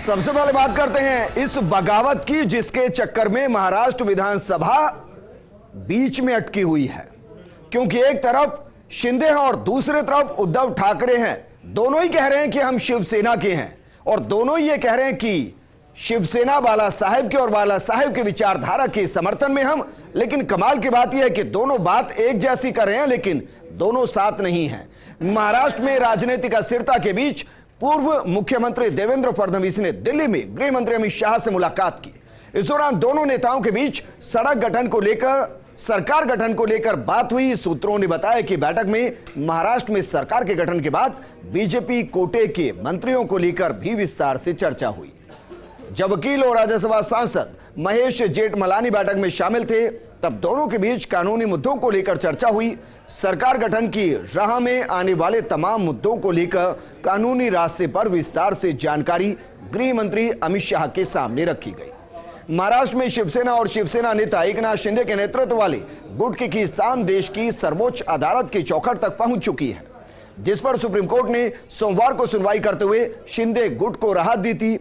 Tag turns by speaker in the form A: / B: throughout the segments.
A: सबसे पहले बात करते हैं इस बगावत की जिसके चक्कर में महाराष्ट्र विधानसभा बीच में अटकी हुई है, क्योंकि एक तरफ शिंदे हैं और दूसरी तरफ उद्धव ठाकरे हैं। दोनों ही कह रहे हैं कि हम शिवसेना के हैं और दोनों ही ये कह रहे हैं कि शिवसेना बाला साहेब के और बाला साहेब के विचारधारा के समर्थन में हम। लेकिन कमाल की बात यह है कि दोनों बात एक जैसी कर रहे हैं लेकिन दोनों साथ नहीं हैं। महाराष्ट्र में राजनीतिक अस्थिरता के बीच पूर्व मुख्यमंत्री देवेंद्र फडणवीस ने दिल्ली में गृह मंत्री अमित शाह से मुलाकात की। इस दौरान दोनों नेताओं के बीच सड़क गठन को लेकर, सरकार गठन को लेकर बात हुई। सूत्रों ने बताया कि बैठक में महाराष्ट्र में सरकार के गठन के बाद बीजेपी कोटे के मंत्रियों को लेकर भी विस्तार से चर्चा हुई। जब वकील और राज्यसभा सांसद महेश जेठमलानी बैठक में शामिल थे तब दोनों के बीच कानूनी मुद्दों को लेकर चर्चा हुई। सरकार गठन की राह में आने वाले तमाम मुद्दों को लेकर कानूनी रास्ते पर विस्तार से जानकारी गृह मंत्री अमित शाह के सामने रखी गई। महाराष्ट्र में शिवसेना और शिवसेना नेता एकनाथ शिंदे के नेतृत्व वाले गुट की खींचतान देश की सर्वोच्च अदालत की चौखट तक पहुंच चुकी है, जिस पर सुप्रीम कोर्ट ने सोमवार को सुनवाई करते हुए शिंदे गुट को राहत दी थी।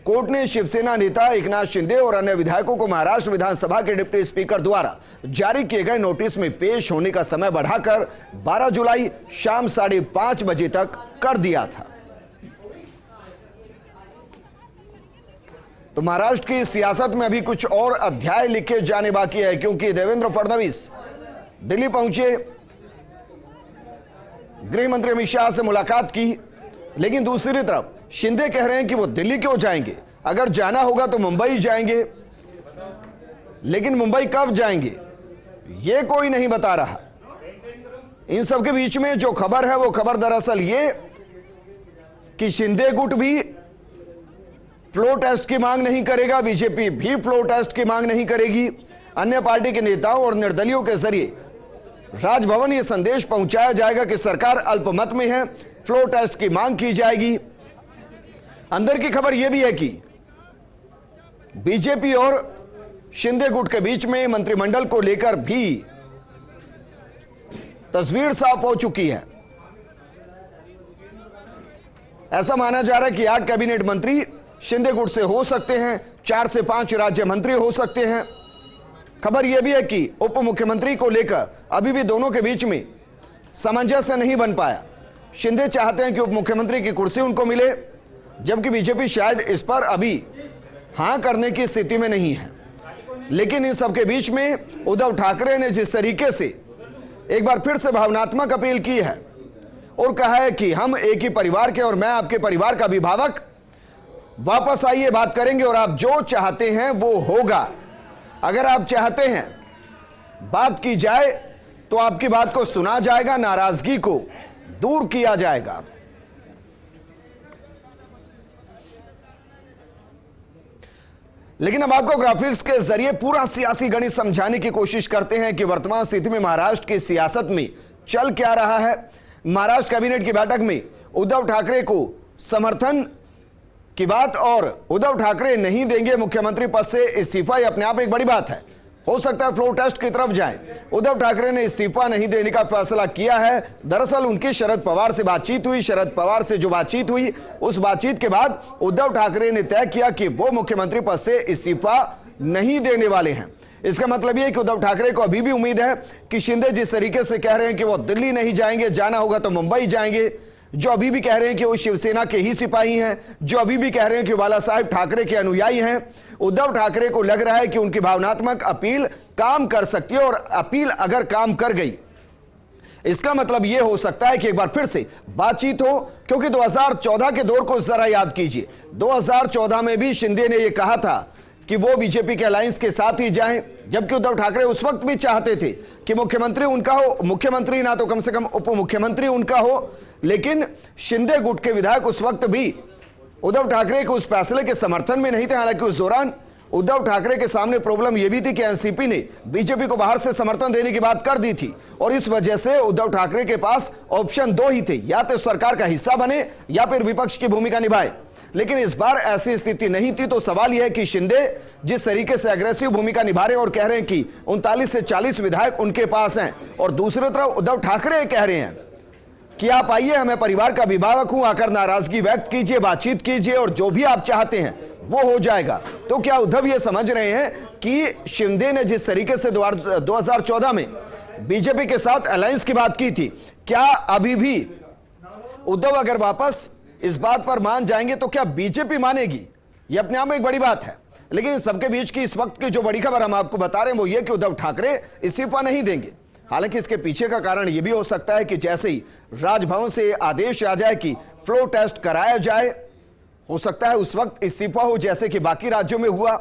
A: कोर्ट ने शिवसेना नेता एकनाथ शिंदे और अन्य विधायकों को महाराष्ट्र विधानसभा के डिप्टी स्पीकर द्वारा जारी किए गए नोटिस में पेश होने का समय बढ़ाकर 12 जुलाई शाम 5:30 बजे तक कर दिया था। तो महाराष्ट्र की सियासत में अभी कुछ और अध्याय लिखे जाने बाकी है, क्योंकि देवेंद्र फडणवीस दिल्ली पहुंचे, गृह मंत्री अमित शाह से मुलाकात की। लेकिन दूसरी तरफ शिंदे कह रहे हैं कि वो दिल्ली क्यों जाएंगे, अगर जाना होगा तो मुंबई जाएंगे। लेकिन मुंबई कब जाएंगे ये कोई नहीं बता रहा। इन सब के बीच में जो खबर है वो खबर दरअसल ये कि शिंदे गुट भी फ्लोर टेस्ट की मांग नहीं करेगा, बीजेपी भी फ्लोर टेस्ट की मांग नहीं करेगी। अन्य पार्टी के नेताओं और निर्दलियों के जरिए राजभवन ये संदेश पहुंचाया जाएगा कि सरकार अल्पमत में है, फ्लोर टेस्ट की मांग की जाएगी। अंदर की खबर यह भी है कि बीजेपी और शिंदे गुट के बीच में मंत्रिमंडल को लेकर भी तस्वीर साफ हो चुकी है। ऐसा माना जा रहा है कि 8 कैबिनेट मंत्री शिंदे गुट से हो सकते हैं, 4 से 5 राज्य मंत्री हो सकते हैं। खबर यह भी है कि उप मुख्यमंत्री को लेकर अभी भी दोनों के बीच में सामंजस्य नहीं बन पाया। शिंदे चाहते हैं कि उप मुख्यमंत्री की कुर्सी उनको मिले, जबकि बीजेपी शायद इस पर अभी हां करने की स्थिति में नहीं है। लेकिन इन सबके बीच में उद्धव ठाकरे ने जिस तरीके से एक बार फिर से भावनात्मक अपील की है और कहा है कि हम एक ही परिवार के और मैं आपके परिवार का अभिभावक, वापस आइए, बात करेंगे और आप जो चाहते हैं वो होगा। अगर आप चाहते हैं बात की जाए तो आपकी बात को सुना जाएगा, नाराजगी को दूर किया जाएगा। लेकिन अब आपको ग्राफिक्स के जरिए पूरा सियासी गणित समझाने की कोशिश करते हैं कि वर्तमान स्थिति में महाराष्ट्र की सियासत में चल क्या रहा है। महाराष्ट्र कैबिनेट की बैठक में उद्धव ठाकरे को समर्थन की बात और उद्धव ठाकरे नहीं देंगे मुख्यमंत्री पद से इस्तीफा, यह अपने आप एक बड़ी बात है। हो सकता है फ्लोर टेस्ट की तरफ जाएं। उद्धव ठाकरे ने इस्तीफा नहीं देने का फैसला किया है। दरअसल उनकी शरद पवार से बातचीत हुई। शरद पवार से जो बातचीत हुई उस बातचीत के बाद उद्धव ठाकरे ने तय किया कि वो मुख्यमंत्री पद से इस्तीफा नहीं देने वाले हैं। इसका मतलब यह है कि उद्धव ठाकरे को अभी भी उम्मीद है कि शिंदे जिस तरीके से कह रहे हैं कि वो दिल्ली नहीं जाएंगे, जाना होगा तो मुंबई जाएंगे, जो अभी भी कह रहे हैं कि वो शिवसेना के ही सिपाही हैं, जो अभी भी कह रहे हैं कि बाला साहेब ठाकरे के अनुयायी हैं, उद्धव ठाकरे को लग रहा है कि उनकी भावनात्मक अपील काम कर सकती है। और अपील अगर काम कर गई इसका मतलब यह हो सकता है कि एक बार फिर से बातचीत हो, क्योंकि 2014 के दौर को जरा याद कीजिए। 2014 में भी शिंदे ने यह कहा था कि वो बीजेपी के अलायंस के साथ ही जाएं, जबकि उद्धव ठाकरे उस वक्त भी चाहते थे कि मुख्यमंत्री उनका हो, मुख्यमंत्री ना तो कम से कम उप मुख्यमंत्री उनका हो। लेकिन शिंदे गुट के विधायक उस वक्त भी उद्धव ठाकरे के उस फैसले के समर्थन में नहीं थे। हालांकि उस दौरान उद्धव ठाकरे के सामने प्रॉब्लम यह भी थी कि एनसीपी ने बीजेपी को बाहर से समर्थन देने की बात कर दी थी और इस वजह से उद्धव ठाकरे के पास ऑप्शन 2 ही थे, या तो सरकार का हिस्सा बने या फिर विपक्ष की भूमिका निभाए। लेकिन इस बार ऐसी स्थिति नहीं थी। तो सवाल यह है कि शिंदे जिस तरीके से अग्रेसिव भूमिका निभा रहे हैं और कह रहे हैं कि 39 से 40 विधायक उनके पास हैं, और दूसरी तरफ उद्धव ठाकरे कह रहे हैं कि आप आइए, हमें परिवार का अभिभावक हूं, आकर नाराजगी व्यक्त कीजिए, बातचीत कीजिए और जो भी आप चाहते हैं वो हो जाएगा। तो क्या उद्धव ये समझ रहे हैं कि शिंदे ने जिस तरीके से 2014 में बीजेपी के साथ अलायंस की बात की थी, क्या अभी भी उद्धव अगर वापस इस बात पर मान जाएंगे तो क्या बीजेपी मानेगी? यह अपने आप में एक बड़ी बात है। लेकिन सबके बीच की इस वक्त की जो बड़ी खबर हम आपको बता रहे हैं वो ये कि उद्धव ठाकरे इस्तीफा नहीं देंगे। हालांकि इसके पीछे का कारण यह भी हो सकता है कि जैसे ही राजभवन से आदेश आ जाए कि फ्लो टेस्ट कराया जाए, हो सकता है उस वक्त इस्तीफा हो, जैसे कि बाकी राज्यों में हुआ।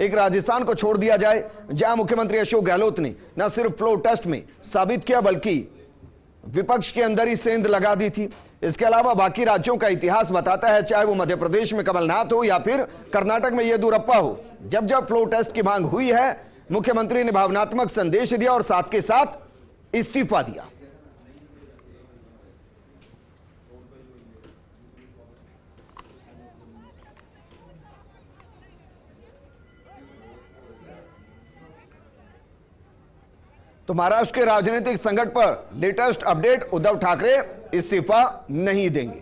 A: एक राजस्थान को छोड़ दिया जाए जहां मुख्यमंत्री अशोक गहलोत ने न सिर्फ फ्लो टेस्ट में साबित किया बल्कि विपक्ष के अंदर ही सेंध लगा दी थी। इसके अलावा बाकी राज्यों का इतिहास बताता है, चाहे वो मध्य प्रदेश में कमलनाथ हो या फिर कर्नाटक में येदियुरप्पा हो, जब जब फ्लो टेस्ट की मांग हुई है मुख्यमंत्री ने भावनात्मक संदेश दिया और साथ के साथ इस्तीफा दिया। तो महाराष्ट्र के राजनीतिक संकट पर लेटेस्ट अपडेट, उद्धव ठाकरे इस्तीफा नहीं देंगे।